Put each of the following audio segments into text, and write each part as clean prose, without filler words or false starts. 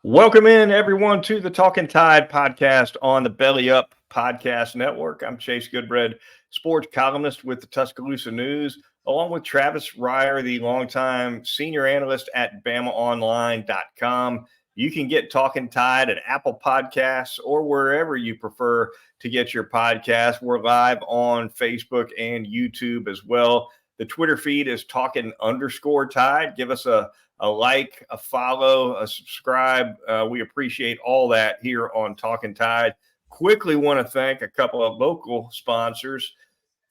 Welcome in, everyone, to the Talkin Tide podcast on the Belly Up Podcast Network. I'm Chase Goodbread, sports columnist with the Tuscaloosa News, along with Travis Reier, the longtime senior analyst at BamaOnline.com. You can get Talkin Tide at Apple Podcasts or wherever you prefer to get your podcast. We're live on Facebook and YouTube as well. The Twitter feed is Talkin_Tide. Give us a like, a follow, a subscribe. We appreciate all that here on Talkin Tide. Quickly want to thank a couple of local sponsors.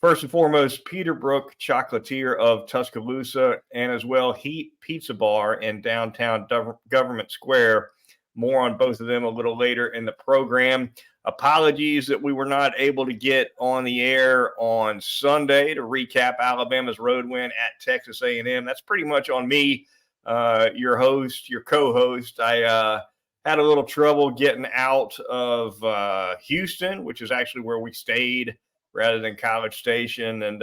First and foremost, Peterbrook Chocolatier of Tuscaloosa, and as well Heat Pizza Bar in downtown Government Square. More on both of them a little later in the program. Apologies that we were not able to get on the air on Sunday to recap Alabama's road win at Texas A&M. That's pretty much on me, your host, your co-host. I had a little trouble getting out of Houston, which is actually where we stayed rather than College Station, and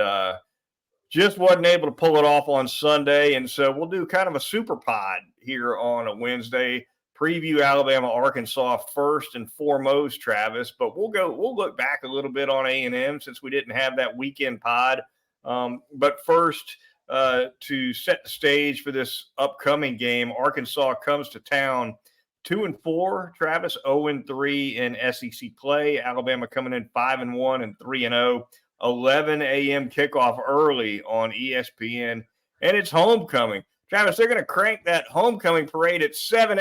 just wasn't able to pull it off on Sunday. And so we'll do kind of a super pod here on a Wednesday, preview Alabama, Arkansas first and foremost, Travis, but we'll look back a little bit on A&M since we didn't have that weekend pod. But first, to set the stage for this upcoming game, Arkansas comes to town 2-4, Travis, 0-3 in SEC play. Alabama coming in 5-1 and 3-0. 11 a.m. kickoff early on ESPN, and it's homecoming. Travis, they're going to crank that homecoming parade at 7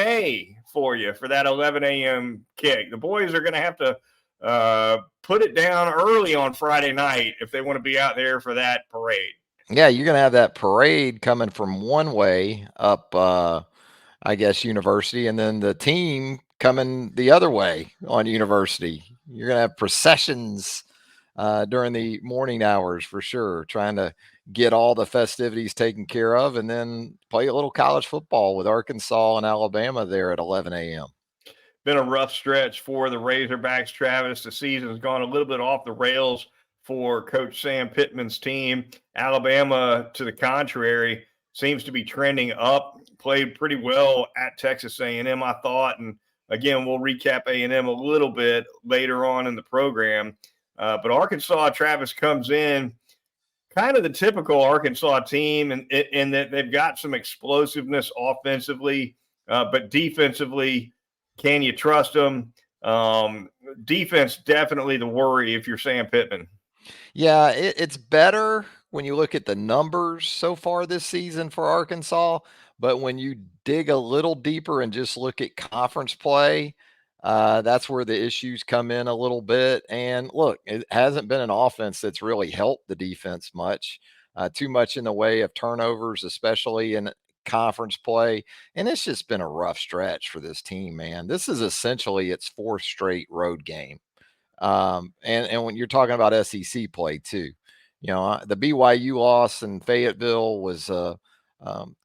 for you for that 11 a.m. kick. The boys are going to have to put it down early on Friday night if they want to be out there for that parade. Yeah, you're going to have that parade coming from one way up, I guess, University, and then the team coming the other way on University. You're going to have processions during the morning hours for sure, trying to get all the festivities taken care of and then play a little college football with Arkansas and Alabama there at 11 a.m. Been a rough stretch for the Razorbacks, Travis. The season's gone a little bit off the rails for Coach Sam Pittman's team. Alabama, to the contrary, seems to be trending up. Played pretty well at Texas A&M, I thought. And again, we'll recap A&M a little bit later on in the program. But Arkansas, Travis, comes in kind of the typical Arkansas team in that they've got some explosiveness offensively, but defensively, can you trust them? Defense, definitely the worry if you're Sam Pittman. Yeah, it's better when you look at the numbers so far this season for Arkansas, but when you dig a little deeper and just look at conference play, that's where the issues come in a little bit. And look, it hasn't been an offense that's really helped the defense much, too much in the way of turnovers, especially in conference play. And it's just been a rough stretch for this team, man. This is essentially its fourth straight road game. And when you're talking about SEC play too, the BYU loss in Fayetteville was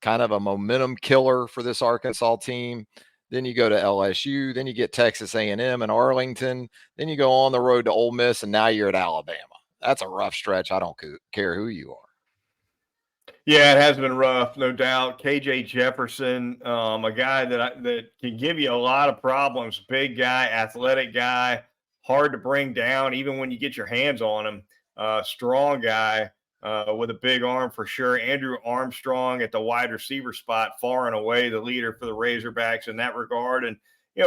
kind of a momentum killer for this Arkansas team. Then you go to LSU, then you get Texas A&M and Arlington, then you go on the road to Ole Miss, and now you're at Alabama. That's a rough stretch. I don't care who you are. Yeah, it has been rough, no doubt. KJ Jefferson, a guy that can give you a lot of problems. Big guy, athletic guy, hard to bring down, even when you get your hands on him. Strong guy with a big arm for sure. Andrew Armstrong at the wide receiver spot, far and away the leader for the Razorbacks in that regard. And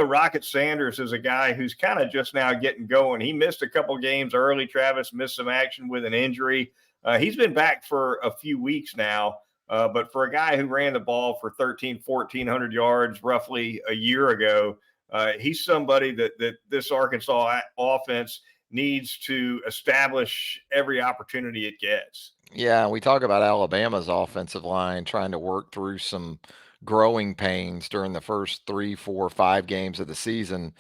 Rocket Sanders is a guy who's kind of just now getting going. He missed a couple games early. Travis missed some action with an injury. He's been back for a few weeks now, but for a guy who ran the ball for 1,400 yards roughly a year ago, he's somebody that this Arkansas offense needs to establish every opportunity it gets. Yeah, we talk about Alabama's offensive line trying to work through some growing pains during the first 3, 4, 5 games of the season.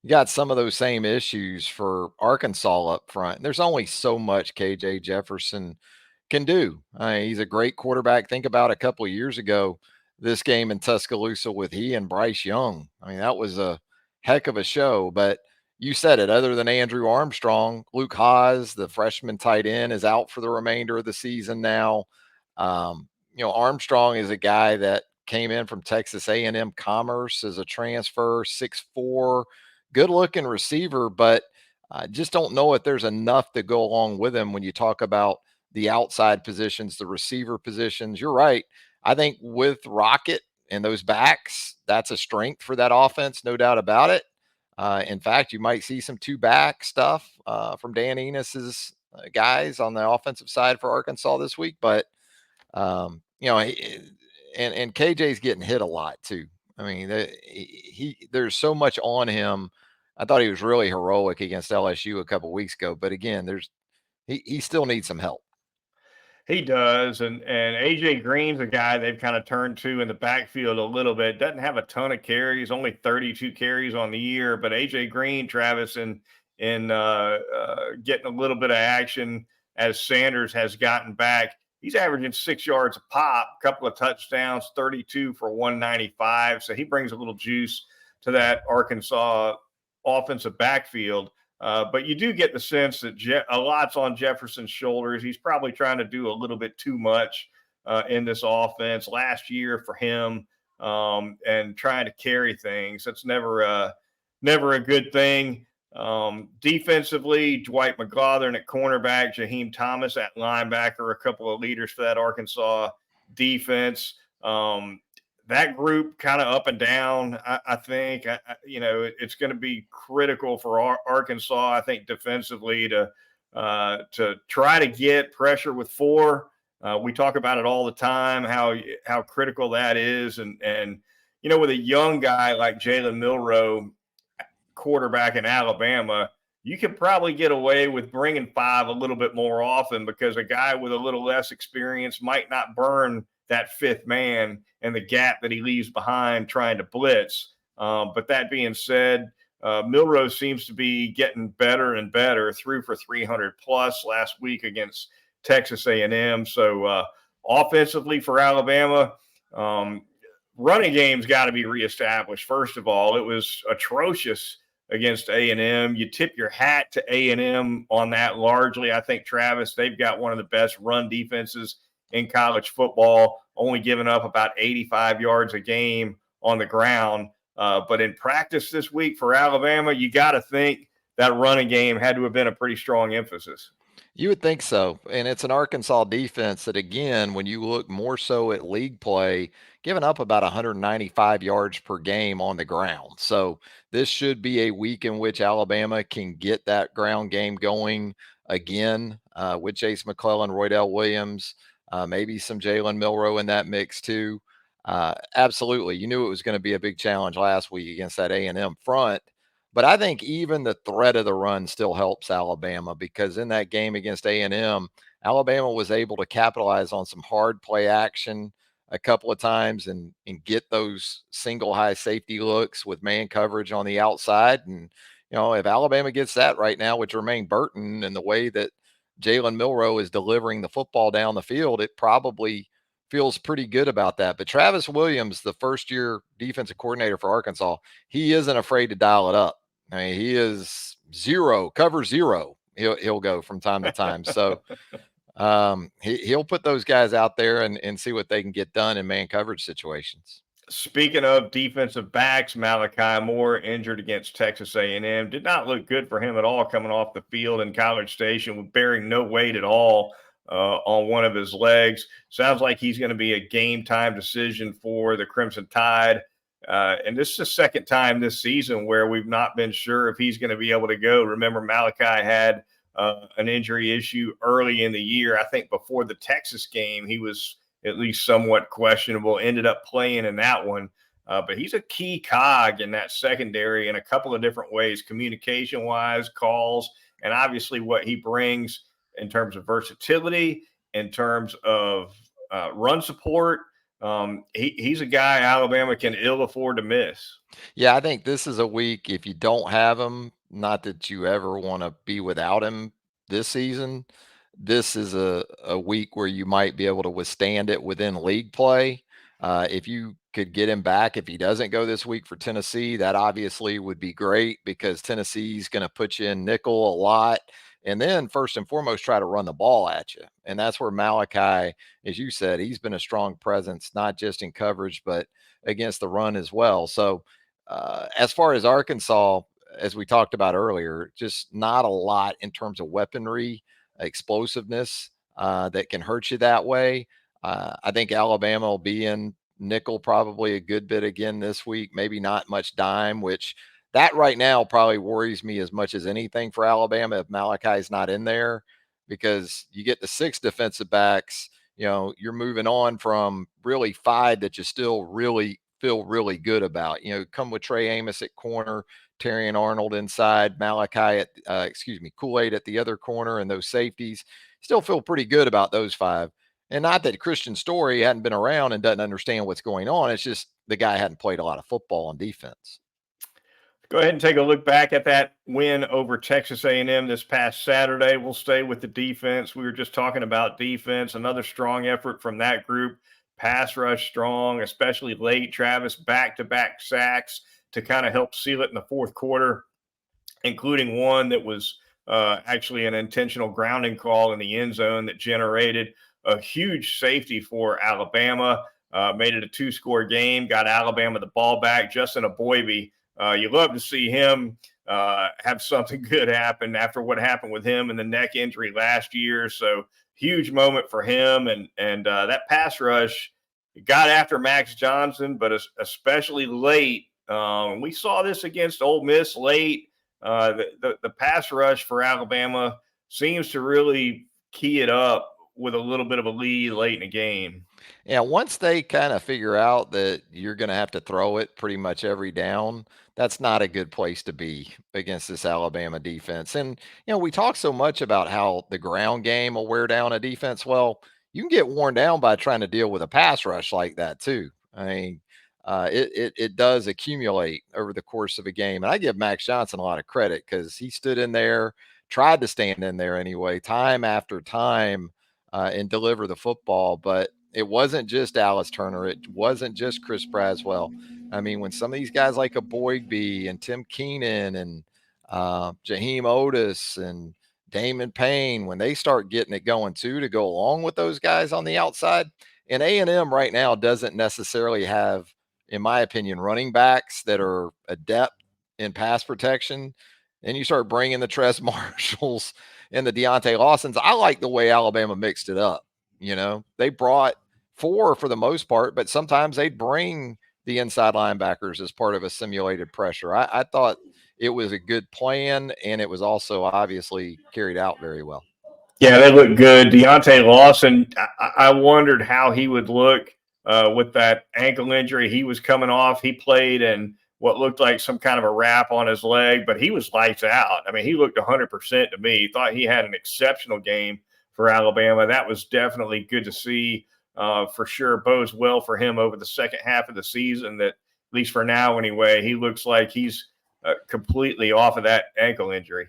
You got some of those same issues for Arkansas up front. There's only so much KJ Jefferson can do. I mean, he's a great quarterback. Think about a couple of years ago, this game in Tuscaloosa with he and Bryce Young. I mean, that was a heck of a show. But you said it, other than Andrew Armstrong, Luke Haas, the freshman tight end, is out for the remainder of the season now. Armstrong is a guy that came in from Texas A&M Commerce as a transfer, 6'4", good-looking receiver, but I just don't know if there's enough to go along with him when you talk about the outside positions, the receiver positions. You're right. I think with Rocket and those backs, that's a strength for that offense, no doubt about it. In fact, you might see some two-back stuff from Dan Enos's guys on the offensive side for Arkansas this week. But and KJ's getting hit a lot too. I mean, there's so much on him. I thought he was really heroic against LSU a couple weeks ago, but again, he still needs some help. He does, and AJ Green's a guy they've kind of turned to in the backfield a little bit. Doesn't have a ton of carries, only 32 carries on the year. But AJ Green, Travis, in getting a little bit of action as Sanders has gotten back. He's averaging 6 yards a pop, a couple of touchdowns, 32 for 195. So he brings a little juice to that Arkansas offensive backfield. But you do get the sense that a lot's on Jefferson's shoulders. He's probably trying to do a little bit too much in this offense last year for him, and trying to carry things. That's never a good thing. Defensively, Dwight McGlothern at cornerback, Jaheim Thomas at linebacker, a couple of leaders for that Arkansas defense. That group kind of up and down. I think it's going to be critical for Arkansas. I think defensively to try to get pressure with four. We talk about it all the time how critical that is, and with a young guy like Jalen Milroe, quarterback in Alabama, you could probably get away with bringing five a little bit more often because a guy with a little less experience might not burn that fifth man and the gap that he leaves behind trying to blitz. But that being said, Milrose seems to be getting better and better, threw for 300 plus last week against Texas A&M. So offensively for Alabama, running game's got to be reestablished. First of all, it was atrocious against A&M. You tip your hat to A&M on that largely. I think, Travis, they've got one of the best run defenses in college football, only giving up about 85 yards a game on the ground. But in practice this week for Alabama, you got to think that running game had to have been a pretty strong emphasis. You would think so. And it's an Arkansas defense that, again, when you look more so at league play, giving up about 195 yards per game on the ground. So this should be a week in which Alabama can get that ground game going again with Chase McClellan, Roydell Williams, maybe some Jalen Milroe in that mix too. Absolutely. You knew it was going to be a big challenge last week against that A&M front. But I think even the threat of the run still helps Alabama because in that game against A&M, Alabama was able to capitalize on some hard play action a couple of times and get those single high safety looks with man coverage on the outside. And, if Alabama gets that right now with Jermaine Burton and the way that Jalen Milroe is delivering the football down the field, it probably feels pretty good about that. But Travis Williams, the first-year defensive coordinator for Arkansas, he isn't afraid to dial it up. I mean, he is cover zero. He'll go from time to time. So he'll put those guys out there and see what they can get done in man coverage situations. Speaking of defensive backs, Malachi Moore injured against Texas A&M. Did not look good for him at all coming off the field in College Station, bearing no weight at all on one of his legs. Sounds like he's going to be a game time decision for the Crimson Tide. And this is the second time this season where we've not been sure if he's going to be able to go. Remember, Malachi had an injury issue early in the year. I think before the Texas game, he was at least somewhat questionable, ended up playing in that one. But he's a key cog in that secondary in a couple of different ways, communication-wise, calls, and obviously what he brings in terms of versatility, in terms of run support. He's a guy Alabama can ill afford to miss. Yeah, I think this is a week, if you don't have him, not that you ever want to be without him this season, this is a week where you might be able to withstand it within league play. If you could get him back, if he doesn't go this week for Tennessee, that obviously would be great because Tennessee's going to put you in nickel a lot. and then first and foremost try to run the ball at you. And that's where Malachi, as you said, he's been a strong presence, not just in coverage, but against the run as well. So as far as Arkansas, as we talked about earlier, just not a lot in terms of weaponry, explosiveness that can hurt you that way. I think Alabama will be in nickel probably a good bit again this week, maybe not much dime, which that right now probably worries me as much as anything for Alabama if Malachi's not in there, because you get the 6 defensive backs, you're moving on from really 5 that you still really feel really good about. Come with Trey Amos at corner, Terrion Arnold inside, Malachi Kool-Aid at the other corner, and those safeties. Still feel pretty good about those 5. And not that Christian Story hadn't been around and doesn't understand what's going on. It's just the guy hadn't played a lot of football on defense. Go ahead and take a look back at that win over Texas A&M this past Saturday. We'll stay with the defense. We were just talking about defense. Another strong effort from that group. Pass rush strong, especially late. Travis back-to-back sacks to kind of help seal it in the fourth quarter, including one that was actually an intentional grounding call in the end zone that generated a huge safety for Alabama. Made it a 2-score game, got Alabama the ball back. Justin Aboibe, you love to see him have something good happen after what happened with him and the neck injury last year. So huge moment for him. And that pass rush got after Max Johnson, but especially late. We saw this against Ole Miss late. The pass rush for Alabama seems to really key it up with a little bit of a lead late in the game. Yeah, once they kind of figure out that you're going to have to throw it pretty much every down, that's not a good place to be against this Alabama defense. And, we talk so much about how the ground game will wear down a defense. Well, you can get worn down by trying to deal with a pass rush like that, too. I mean, it does accumulate over the course of a game. And I give Max Johnson a lot of credit because he stood in there, tried to stand in there anyway, time after time, and deliver the football. But it wasn't just Alice Turner. It wasn't just Chris Braswell. I mean, when some of these guys like a Boygby and Tim Keenan and Jaheim Otis and Damon Payne, when they start getting it going too, to go along with those guys on the outside, and A&M right now doesn't necessarily have, in my opinion, running backs that are adept in pass protection. And you start bringing the Trez Marshalls and the Deontay Lawsons. I like the way Alabama mixed it up. They brought 4 for the most part, but sometimes they'd bring the inside linebackers as part of a simulated pressure. I thought it was a good plan, and it was also obviously carried out very well. Yeah, they look good. Deontay Lawson, I wondered how he would look with that ankle injury he was coming off. He played in what looked like some kind of a wrap on his leg, but he was lights out. I mean, he looked 100% to me. Thought he had an exceptional game for Alabama. That was definitely good to see. For sure, bodes well for him over the second half of the season. That, at least for now anyway, he looks like he's completely off of that ankle injury.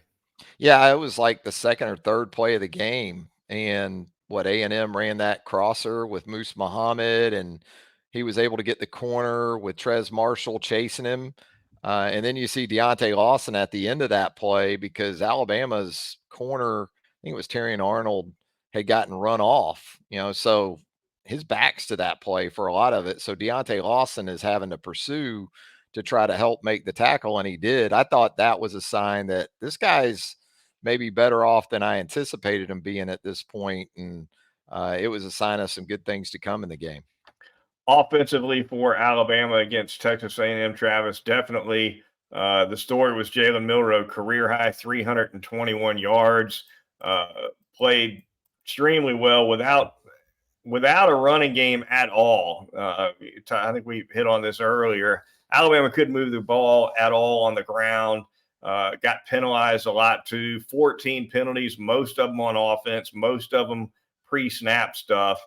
Yeah, it was like the second or third play of the game, and A&M ran that crosser with Moose Muhammad, and he was able to get the corner with Trez Marshall chasing him. And then you see Deontay Lawson at the end of that play because Alabama's corner, I think it was Terrion Arnold, had gotten run off, so his back's to that play for a lot of it. So Deontay Lawson is having to pursue to try to help make the tackle, and he did. I thought that was a sign that this guy's maybe better off than I anticipated him being at this point, and it was a sign of some good things to come in the game. Offensively for Alabama against Texas A&M, Travis, definitely the story was Jalen Milroe, career high 321 yards, played extremely well without a running game at all. I think we hit on this earlier. Alabama couldn't move the ball at all on the ground. Got penalized a lot too. 14 penalties, most of them on offense, most of them pre-snap stuff.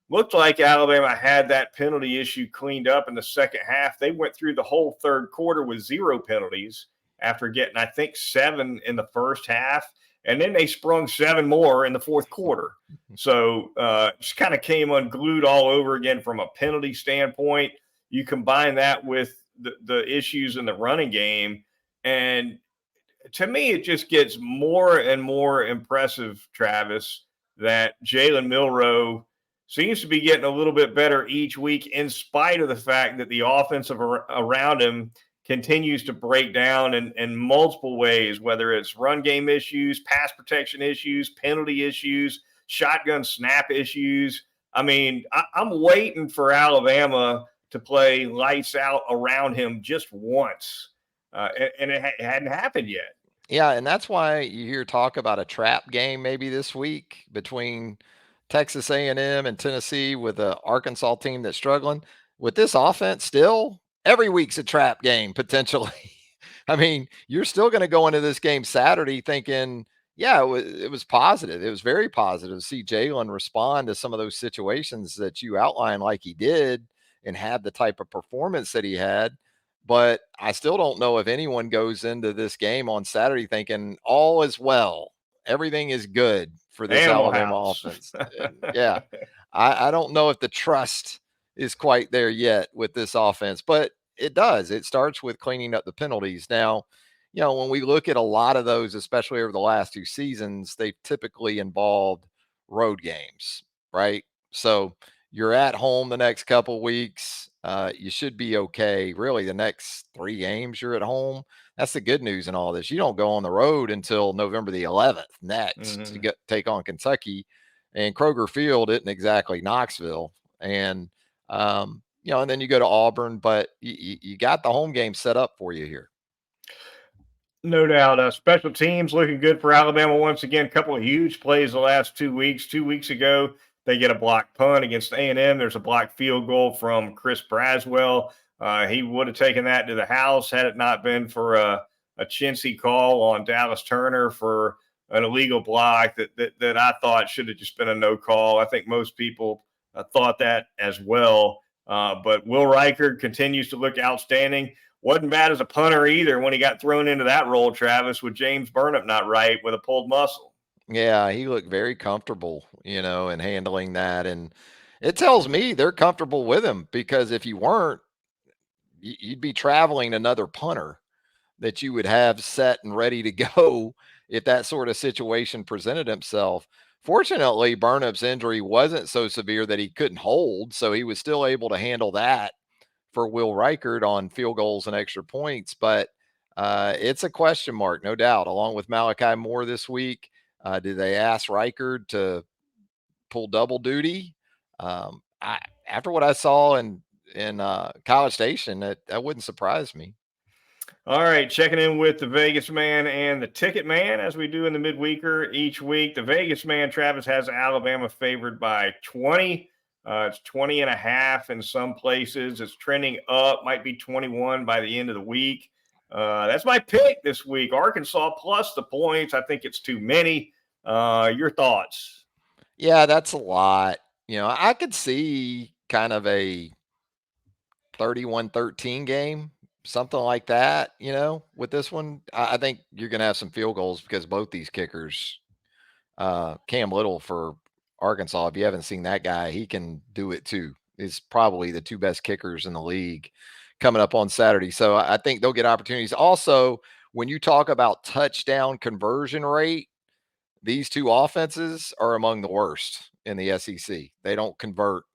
Looked like Alabama had that penalty issue cleaned up in the second half. They went through the whole third quarter with 0 penalties after getting, I think, 7 in the first half. And then they sprung 7 more in the fourth quarter. So just kind of came unglued all over again from a penalty standpoint. You combine that with the issues in the running game, and to me, it just gets more and more impressive, Travis, that Jalen Milroe seems to be getting a little bit better each week, in spite of the fact that the offensive around him continues to break down in multiple ways, whether it's run game issues, pass protection issues, penalty issues, shotgun snap issues. I mean, I'm waiting for Alabama to play lights out around him just once. And it hadn't happened yet. Yeah, and that's why you hear talk about a trap game maybe this week between Texas A&M and Tennessee with a Arkansas team that's struggling. With this offense still, every week's a trap game potentially. I mean, you're still going to go into this game Saturday thinking, yeah, it was positive. It was very positive to see Jalen respond to some of those situations that you outlined like he did and had the type of performance that he had. But I still don't know if anyone goes into this game on Saturday thinking all is well, everything is good for this Animal Alabama House. offense. And yeah, I don't know if the trust is quite there yet with this offense, but it does. It starts with cleaning up the penalties. Now, when we look at a lot of those, especially over the last 2 seasons, they've typically involved road games, right? So you're at home the next couple weeks. You should be okay. Really, the next 3 games you're at home. That's the good news in all this. You don't go on the road until November the 11th next to take on Kentucky, and Kroger Field isn't exactly Knoxville. And and then you go to Auburn, but you got the home game set up for you here. No doubt. Special teams looking good for Alabama once again. A couple of huge plays the last 2 weeks. 2 weeks ago, they get a blocked punt against A&M. There's a blocked field goal from Chris Braswell. He would have taken that to the house had it not been for a chintzy call on Dallas Turner for an illegal block that I thought should have just been a no call. I think most people thought that as well. But Will Riker continues to look outstanding. Wasn't bad as a punter either when he got thrown into that role, Travis, with James Burnip not right with a pulled muscle. Yeah, he looked very comfortable, in handling that. And it tells me they're comfortable with him, because if you weren't, you'd be traveling another punter that you would have set and ready to go if that sort of situation presented himself. Fortunately, Burnup's injury wasn't so severe that he couldn't hold, so he was still able to handle that for Will Reichard on field goals and extra points. But it's a question mark, no doubt, along with Malachi Moore this week. Did they ask Reichard to pull double duty? After what I saw in College Station, that wouldn't surprise me. All right, checking in with the Vegas man and the ticket man as we do in the midweeker each week. The Vegas man, Travis, has Alabama favored by 20. It's 20 and a half in some places. It's trending up, might be 21 by the end of the week. That's my pick this week. Arkansas plus the points. I think it's too many. Your thoughts? Yeah, that's a lot. I could see kind of a 31-13 game, something like that, with this one. I think you're going to have some field goals because both these kickers, Cam Little for Arkansas, if you haven't seen that guy, he can do it too. He's probably the two best kickers in the league coming up on Saturday. So I think they'll get opportunities. Also, when you talk about touchdown conversion rate, these two offenses are among the worst in the SEC. They don't convert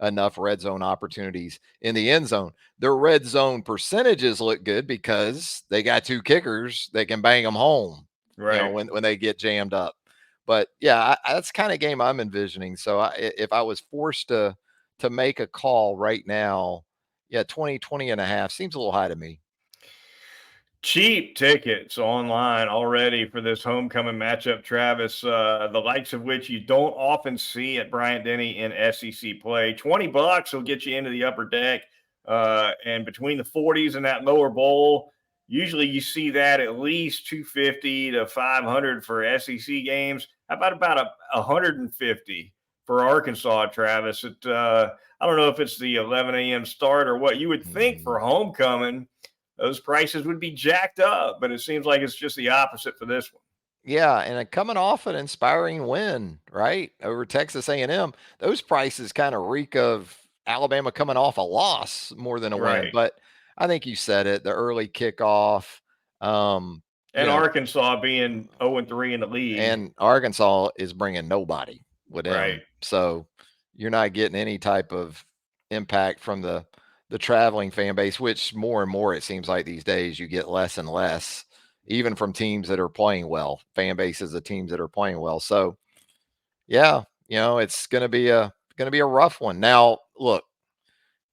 enough red zone opportunities in the end zone. Their red zone percentages look good because they got two kickers that can bang them home, Right. when they get jammed up. But yeah, that's the kind of game I'm envisioning. So if I was forced to make a call right now, yeah, 20 and a half seems a little high to me. Cheap tickets online already for this homecoming matchup, Travis, the likes of which you don't often see at Bryant Denny in SEC play. $20 will get you into the upper deck. And between the 40s and that lower bowl, usually you see that at least 250 to 500 for SEC games. How about a 150 for Arkansas, Travis? I don't know if it's the 11 a.m. start or what. You would think for homecoming, those prices would be jacked up, but it seems like it's just the opposite for this one. Yeah, and coming off an inspiring win, right, over Texas A&M, those prices kind of reek of Alabama coming off a loss more than a win. Right. But I think you said it, the early kickoff. And Arkansas being 0-3 in the league. And Arkansas is bringing nobody with them. Right. So you're not getting any type of impact from the traveling fan base, which more and more it seems like these days you get less and less, even from teams that are playing well, fan bases of teams that are playing well. So yeah, it's gonna be a rough one. Now, look,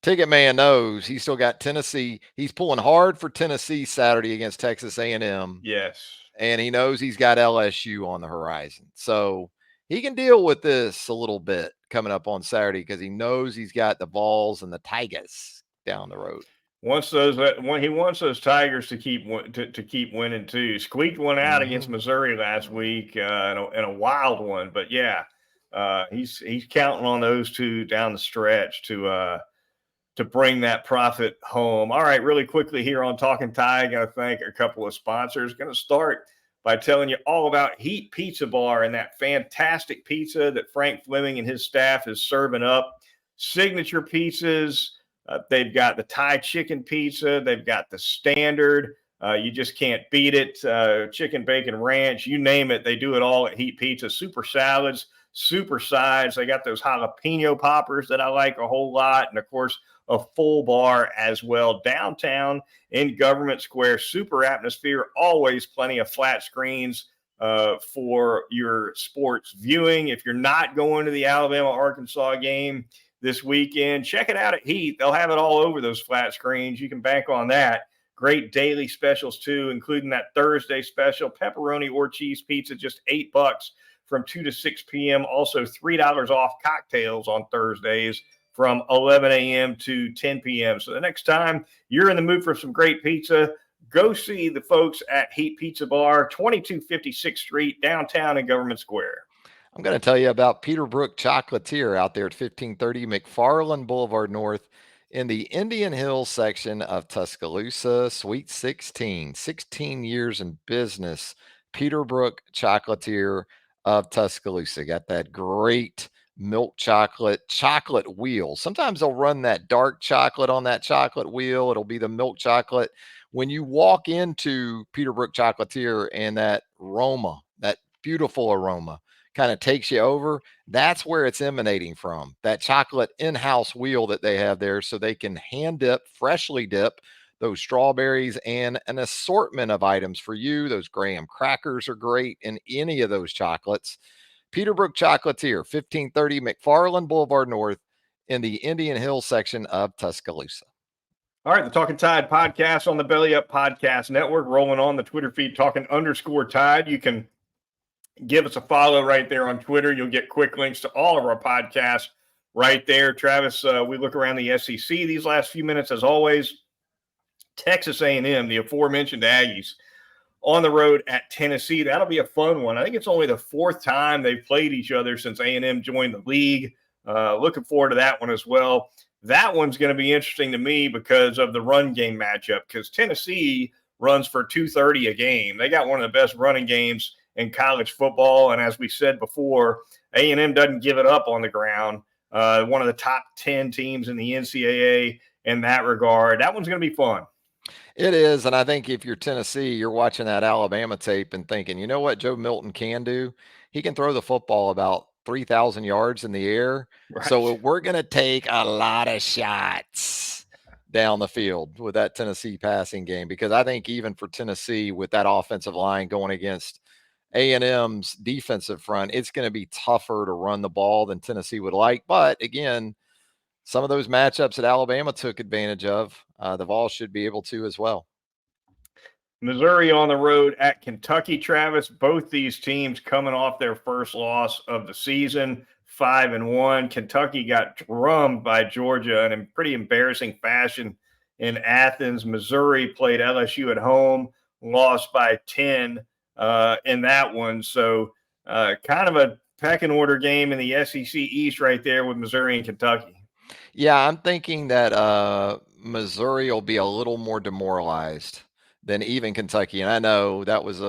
Ticketman knows he's still got Tennessee. He's pulling hard for Tennessee Saturday against Texas A&M. Yes. And he knows he's got LSU on the horizon. So he can deal with this a little bit coming up on Saturday because he knows he's got the Vols and the Tigers down the road. He wants those Tigers to keep winning too. Squeaked one out against Missouri last week in a wild one, but yeah, he's counting on those two down the stretch to bring that profit home. All right, really quickly here on Talkin Tide, got to thank a couple of sponsors. Going to start by telling you all about Heat Pizza Bar and that fantastic pizza that Frank Fleming and his staff is serving up. Signature pizzas. They've got the Thai chicken pizza. They've got the standard. You just can't beat it. Chicken, bacon, ranch, you name it. They do it all at Heat Pizza. Super salads, super sides. They got those jalapeno poppers that I like a whole lot. And, of course, a full bar as well. Downtown in Government Square, super atmosphere, always plenty of flat screens for your sports viewing. If you're not going to the Alabama-Arkansas game this weekend, check it out at Heat. They'll have it all over those flat screens. You can bank on that. Great daily specials, too, including that Thursday special, pepperoni or cheese pizza, just $8 from 2 to 6 p.m. Also, $3 off cocktails on Thursdays from 11 a.m. to 10 p.m. So the next time you're in the mood for some great pizza, go see the folks at Heat Pizza Bar, 2256th Street, downtown in Government Square. I'm going to tell you about Peterbrook Chocolatier out there at 1530 McFarland Boulevard North in the Indian Hills section of Tuscaloosa, Suite 16. 16 years in business. Peterbrook Chocolatier of Tuscaloosa. Got that great milk chocolate wheel. Sometimes they'll run that dark chocolate on that chocolate wheel. It'll be the milk chocolate. When you walk into Peterbrook Chocolatier and that aroma, that beautiful aroma kind of takes you over, that's where it's emanating from. That chocolate in-house wheel that they have there, so they can hand dip, freshly dip those strawberries and an assortment of items for you. Those graham crackers are great in any of those chocolates. Peterbrook Chocolatier, 1530 McFarland Boulevard North in the Indian Hill section of Tuscaloosa. All right, the Talkin Tide podcast on the Belly Up Podcast Network, rolling on the Twitter feed, Talkin_Tide. You can give us a follow right there on Twitter. You'll get quick links to all of our podcasts right there. Travis, we look around the SEC these last few minutes, as always. Texas A&M, the aforementioned Aggies, on the road at Tennessee. That'll be a fun one. I think it's only the fourth time they've played each other since A&M joined the league. Looking forward to that one as well. That one's going to be interesting to me because of the run game matchup, because Tennessee runs for 230 a game. They got one of the best running games in college football, and as we said before, A&M doesn't give it up on the ground. One of the top 10 teams in the NCAA in that regard. That one's going to be fun. It is, and I think if you're Tennessee, you're watching that Alabama tape and thinking, you know what Joe Milton can do? He can throw the football about 3,000 yards in the air. Right. So we're going to take a lot of shots down the field with that Tennessee passing game, because I think even for Tennessee, with that offensive line going against A&M's defensive front, it's going to be tougher to run the ball than Tennessee would like. But again, some of those matchups that Alabama took advantage of, the Vols should be able to as well. Missouri on the road at Kentucky, Travis. Both these teams coming off their first loss of the season, 5-1. Kentucky got drummed by Georgia in a pretty embarrassing fashion in Athens. Missouri played LSU at home, lost by 10 in that one. So kind of a pecking order game in the SEC East right there with Missouri and Kentucky. Yeah, I'm thinking that Missouri will be a little more demoralized than even Kentucky. And I know that was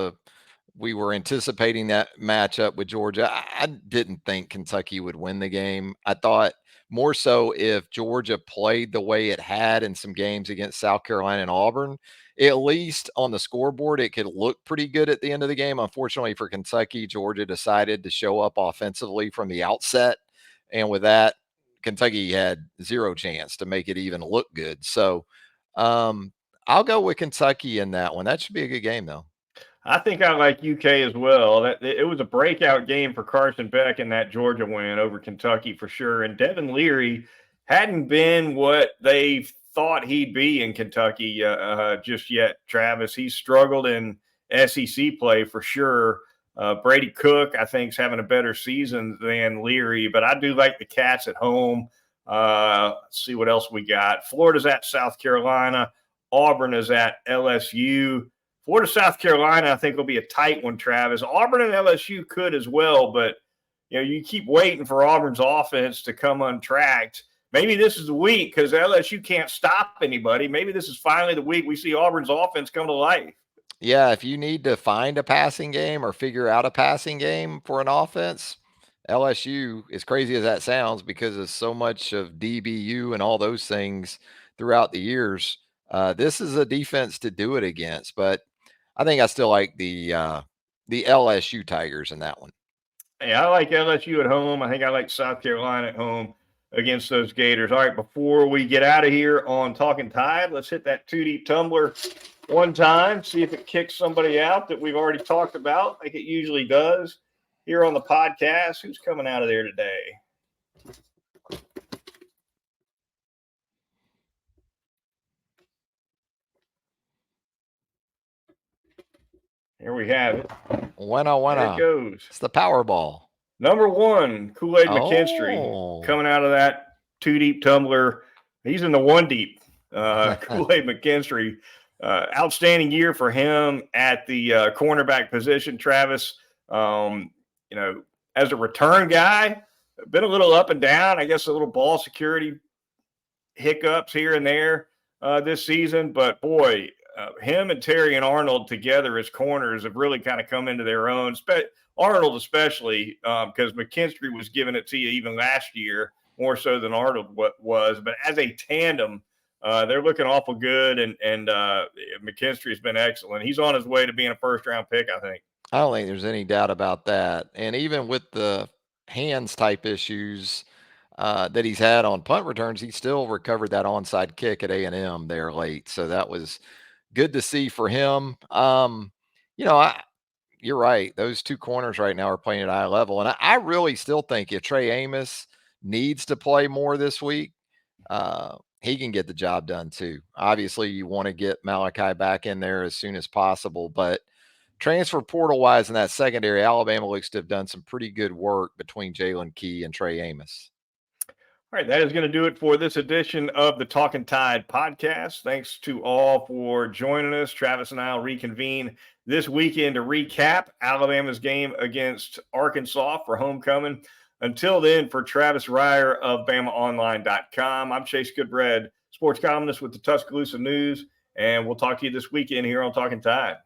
we were anticipating that matchup with Georgia. I didn't think Kentucky would win the game. I thought more so if Georgia played the way it had in some games against South Carolina and Auburn. At least on the scoreboard, it could look pretty good at the end of the game. Unfortunately for Kentucky, Georgia decided to show up offensively from the outset. And with that, Kentucky had zero chance to make it even look good. So I'll go with Kentucky in that one. That should be a good game, though. I think I like UK as well. That it was a breakout game for Carson Beck in that Georgia win over Kentucky for sure. And Devin Leary hadn't been what they thought he'd be in Kentucky just yet. Travis, he struggled in SEC play for sure. Brady Cook, I think, is having a better season than Leary, but I do like the Cats at home. Let's see what else we got. Florida's at South Carolina. Auburn is at LSU. Florida, South Carolina, I think will be a tight one, Travis. Auburn and LSU could as well, but you keep waiting for Auburn's offense to come untracked. Maybe this is the week because LSU can't stop anybody. Maybe this is finally the week we see Auburn's offense come to life. Yeah, if you need to find a passing game or figure out a passing game for an offense, LSU, as crazy as that sounds, because of so much of DBU and all those things throughout the years, this is a defense to do it against. But I think I still like the LSU Tigers in that one. Hey, I like LSU at home. I think I like South Carolina at home against those Gators. All right, before we get out of here on Talking Tide, let's hit that 2-deep tumbler one time, see if it kicks somebody out that we've already talked about, like it usually does here on the podcast. Who's coming out of there today? Here we have it. There it goes. It's the Powerball. Number one, Kool-Aid McKinstry coming out of that 2-deep tumbler. He's in the 1-deep. Kool-Aid McKinstry. Outstanding year for him at the cornerback position, Travis. As a return guy, been a little up and down. I guess a little ball security hiccups here and there this season. But, boy, him and Terry and Arnold together as corners have really kind of come into their own. Arnold especially, because McKinstry was giving it to you even last year, more so than Arnold was. But as a tandem, they're looking awful good, and McKinstry's been excellent. He's on his way to being a first-round pick, I think. I don't think there's any doubt about that. And even with the hands type issues that he's had on punt returns, he still recovered that onside kick at A&M there late. So that was good to see for him. You're right. Those two corners right now are playing at a high level. And I really still think if Trey Amos needs to play more this week, he can get the job done too. Obviously, you want to get Malachi back in there as soon as possible, but transfer portal wise in that secondary, Alabama looks to have done some pretty good work between Jalen Key and Trey Amos. All right, that is going to do it for this edition of the Talkin Tide podcast. Thanks to all for joining us. Travis and I will reconvene this weekend to recap Alabama's game against Arkansas for homecoming. Until then, for Travis Reier of BamaOnline.com, I'm Chase Goodbread, sports columnist with the Tuscaloosa News, and we'll talk to you this weekend here on Talkin Tide.